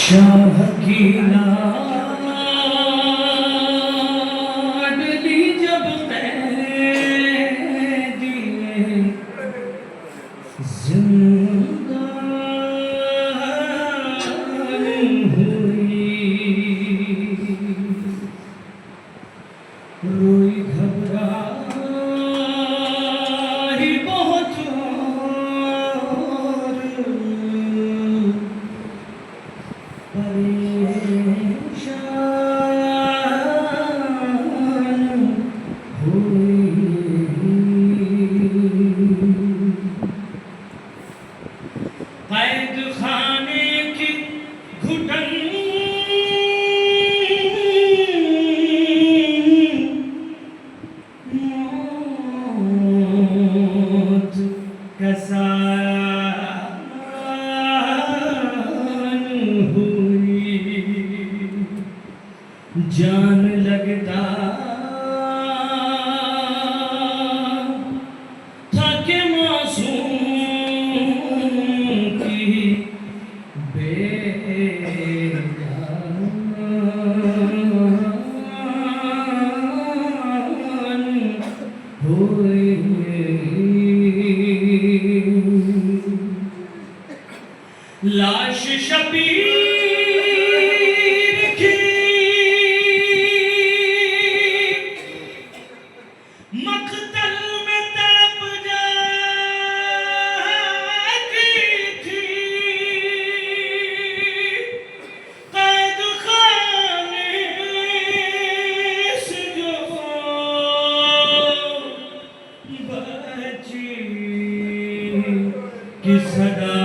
शाह की लाडली जब कैदी जिंदान हुई, रोई घबराई बहुत परेशान हुई। कैद खाने की घुटन मौत का सामान हुई, जान लगता था कि मासूम की बेजान हुई। लाश शबीर की मक़तल में तड़प जाती थी, कैद खाने से जो बची कि सदा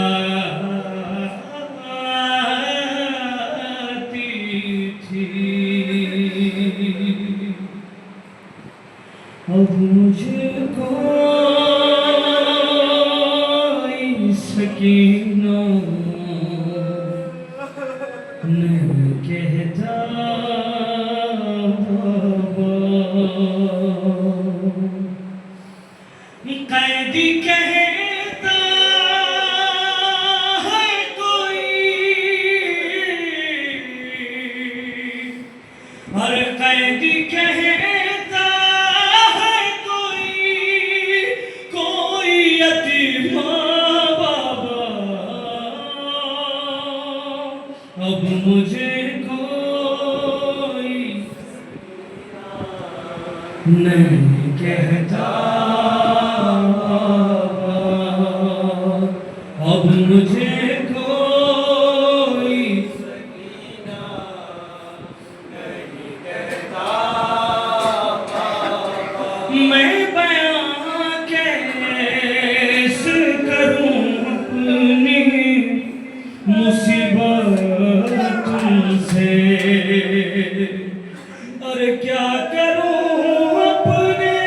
अब मुझको सकीना नहीं कहता कैदी कहता है कोई, और कैदी कहता है कोई यतीम बाबा। अब मुझे कोई नहीं कहता, अब मुझे कोई नहीं कहता। मैं बयां कैसे करूं अपनी मुसीबत तुमसे, और क्या करूं अपने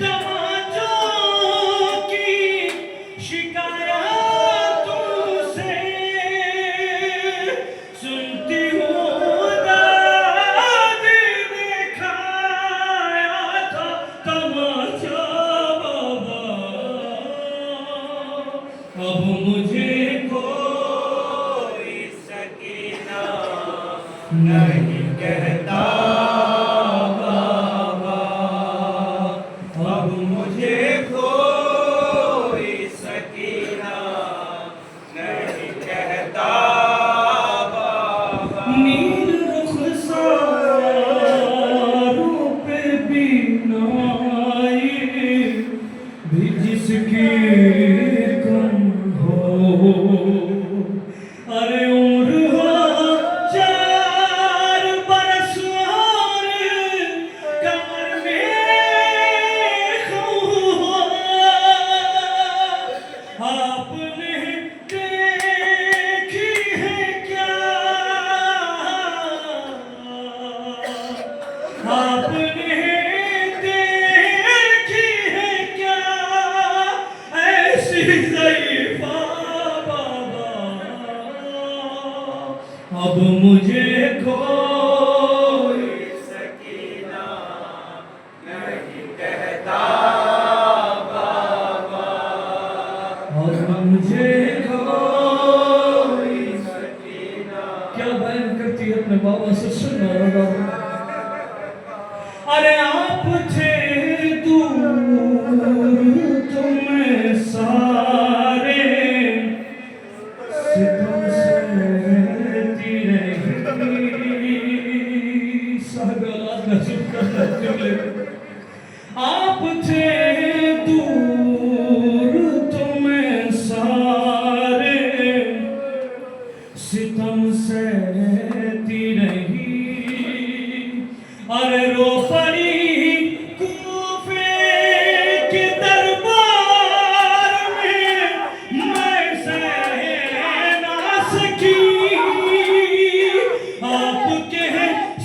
तमाचों की शिकायतों से। सुनती हूँ दाद दिखाया था तमाचा बाबा। अब मुझे कोई सकीना नहीं कहता बाबा। अब मुझे कोई सकीना नहीं कहता बाबा। नील रुखसारों पे बीनाई भी जिसकी कम हो, अरे उम्र हो 4 बरस और कमर में खून हो। आपने देखी है क्या, आपने देखी है क्या ऐसी ज़ईफ़ा बाबा। अब मुझे कोई सकीना नहीं कहता बाबा। अब मुझे कोई सकीना बाबा से सुना रहा हूं। अरे आप थे दूर तुम सारे सितम सहती रही। साहब औलाद महसूस करना चाहिए। आप थे दूर तुम सारे सितम सहती रही। अरे रो पड़ी कूफे के दरबार में मैं सह ना सकी। आपके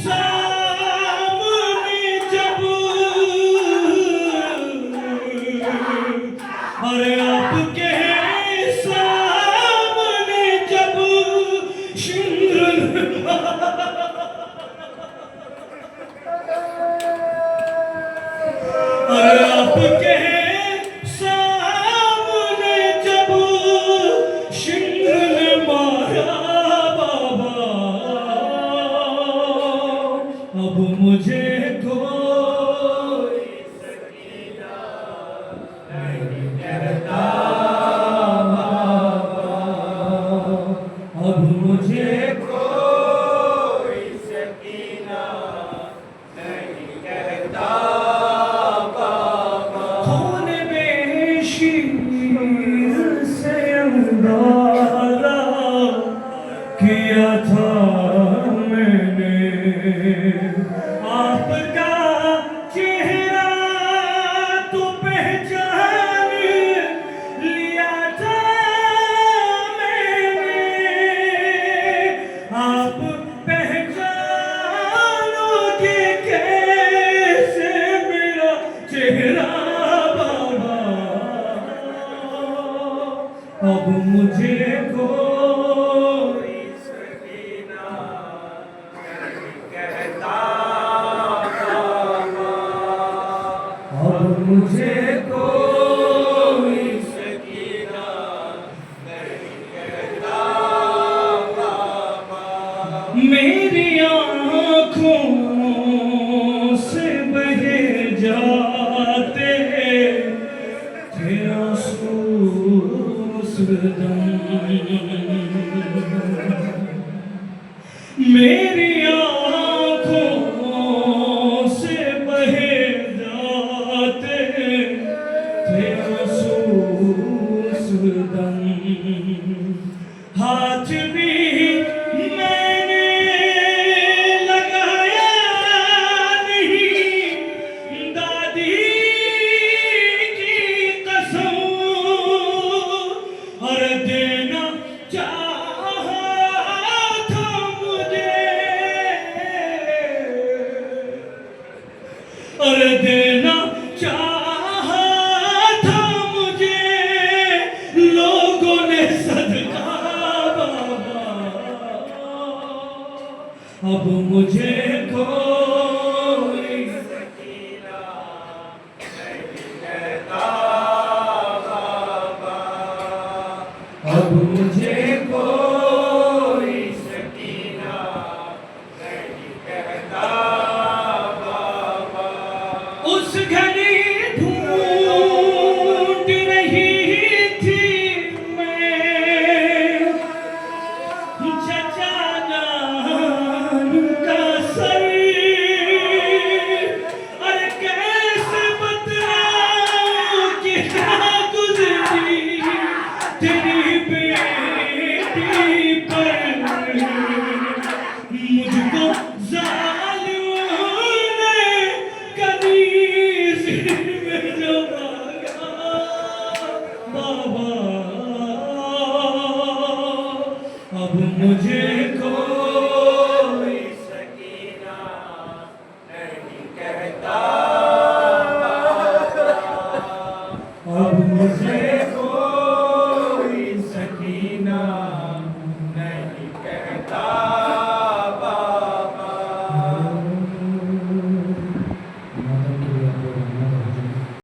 सामने जब अरे आपके सामने जब अरे आपके सामने जब शिंद्र ने मारा बाबा, अब मुझे कोई सकीना नहीं कहता बाबा, अब मुझे कोई सकीना नहीं कहता। खून बेशीर से अंदाज़ा किया था मैंने, आपका चेहरा तो पहचान लिया था मैंने। आप पहचानोगे कैसे मेरा चेहरा बाबा, अब मुझे कोई सकीना नहीं कहता बाबा, अब मुझे कोई सकीना नहीं कहता बाबा। मेरी आँखों से बहे जाते थे आंसू उस दम, मेरी आँखों से बहे जाते थे आंसू उस दम। हाथ भी मैंने लगाया नहीं, दादी की कसम, और देना चाहा था मुझे, और देना चाहा था मुझे लोगों ने सदका बाबा, अब मुझे कोई सकीना नहीं कहता बाबा, अब मुझे कोई सकीना नहीं कहता बाबा। उस घड़ी ढूंढ रही थी मैं चचा जान का सर, अरे कैसे बतलाऊं कि क्या गुजरी तेरी बेटी पर, मुझको जालिमों ने कनीज में जो मांगा बाबा, अब मुझे कोई सकीना नहीं कहता बाबा, अब मुझे